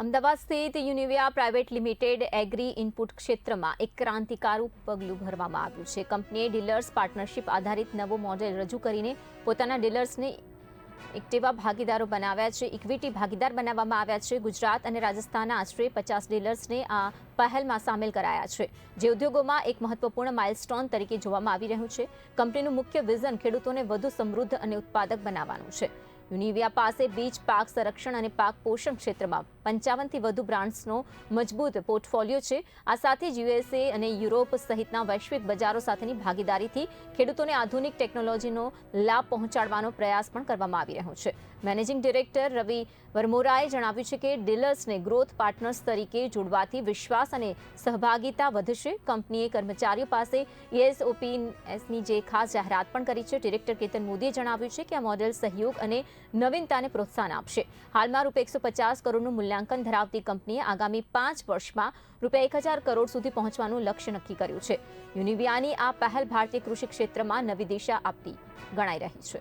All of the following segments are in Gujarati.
અમદાવાદ સ્થિત યુનિવિયા પ્રાઇવેટ લિમિટેડ એગ્રી ઇનપુટ ક્ષેત્રમાં એક ક્રાંતિકારક પગલું ભરવામાં આવ્યું છે. કંપનીએ ડીલર્સ પાર્ટનરશિપ આધારિત નવો મોડેલ રજૂ કરીને પોતાના ડીલર્સને ઇક્વિટી ભાગીદારો બનાવ્યા છે. ઇક્વિટી ભાગીદાર બનાવવામાં આવ્યા છે. ગુજરાત અને રાજસ્થાનના આશરે 50 ડીલર્સને આ પહેલમાં સામેલ કરાયા છે, જે ઉદ્યોગોમાં એક મહત્વપૂર્ણ માઇલસ્ટોન તરીકે જોવામાં આવી રહ્યું છે. કંપનીનું મુખ્ય વિઝન ખેડૂતોને વધુ સમૃદ્ધ અને ઉત્પાદક બનાવવાનું છે. યુનિવિયા પાસે બીજ પાક સંરક્ષણ અને પાક પોષણ ક્ષેત્રમાં 55થી વધુ બ્રાન્ડ્સનો મજબૂત પોર્ટફોલિયો છે. આ સાથે જ યુએસએ અને યુરોપ સહિતના વૈશ્વિક બજારો સાથેની ભાગીદારીથી ખેડૂતોને આધુનિક ટેકનોલોજીનો લાભ પહોંચાડવાનો પ્રયાસ પણ કરવામાં આવી રહ્યો છે. મેનેજિંગ ડિરેક્ટર રવિ વરમોરાએ જણાવ્યું છે કે ડીલર્સને ગ્રોથ પાર્ટનર્સ તરીકે જોડવાથી વિશ્વાસ અને સહભાગિતા વધશે. કંપનીએ કર્મચારીઓ પાસે ESOPની જે ખાસ જાહેરાત પણ કરી છે. ડિરેક્ટર કેતન મોદીએ જણાવ્યું છે કે આ મોડેલ સહયોગ અને નવીનતાને પ્રોત્સાહન આપશે. હાલમાં ₹150 કરોડનું મૂલ્યાંકન ધરાવતી કંપનીએ આગામી 5 વર્ષમાં ₹1000 કરોડ સુધી પહોંચવાનું લક્ષ્ય નક્કી કર્યું છે. યુનિવિયાની આ પહેલ ભારતીય કૃષિ ક્ષેત્રમાં નવી દિશા આપતી ગણાઈ રહી છે.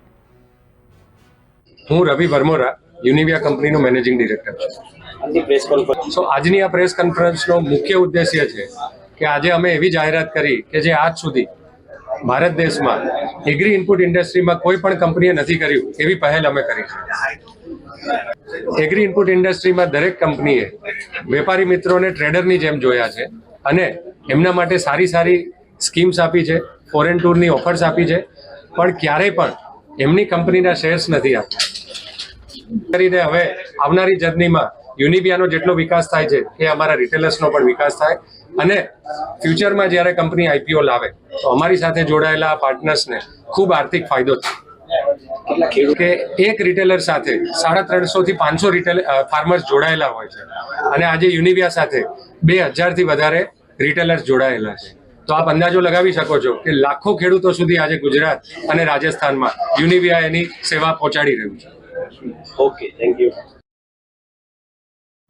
હું રવિ વરમોરા, યુનિવિયા કંપનીનો મેનેજિંગ ડિરેક્ટર છું. સો આજની આ પ્રેસ કોન્ફરન્સનો મુખ્ય ઉદ્દેશ્ય છે કે આજે અમે એવી જાહેરાત કરી કે જે આજ સુધી ભારત દેશમાં એગ્રી ઇનપુટ ઇન્ડસ્ટ્રીમાં કોઈ પણ કંપનીએ નથી કર્યું એવી પહેલ અમે કરી છે. એગ્રી ઇનપુટ ઇન્ડસ્ટ્રીમાં દરેક કંપનીએ વેપારી મિત્રોને ટ્રેડરની જેમ જોયા છે અને એમના માટે સારી સારી સ્કીમ્સ આપી છે, ફોરેન ટૂરની ઓફર્સ આપી છે, પણ ક્યારેય પણ એમની કંપનીના શેર્સ નથી આપ્યા. કરીને હવે આવનારી જર્નીમાં યુનિવિયાનો જેટલો વિકાસ થાય છે એ અમારા રિટેલર્સનો પણ વિકાસ થાય અને ફ્યુચરમાં જ્યારે કંપની IPO લાવે તો અમારી સાથે જોડાયેલા પાર્ટનર્સને ખૂબ આર્થિક ફાયદો થાય. કે એક રિટેલર સાથે 350 થી 500 ફાર્મર્સ જોડાયેલા હોય છે અને આજે યુનિવિયા સાથે 2000 થી વધારે રિટેલર્સ જોડાયેલા છે. તો આપ અંદાજો લગાવી શકો છો કે લાખો ખેડૂતો સુધી આજે ગુજરાત અને રાજસ્થાનમાં યુનિવિયા એની સેવા પહોંચાડી રહ્યું છે. Okay, thank you.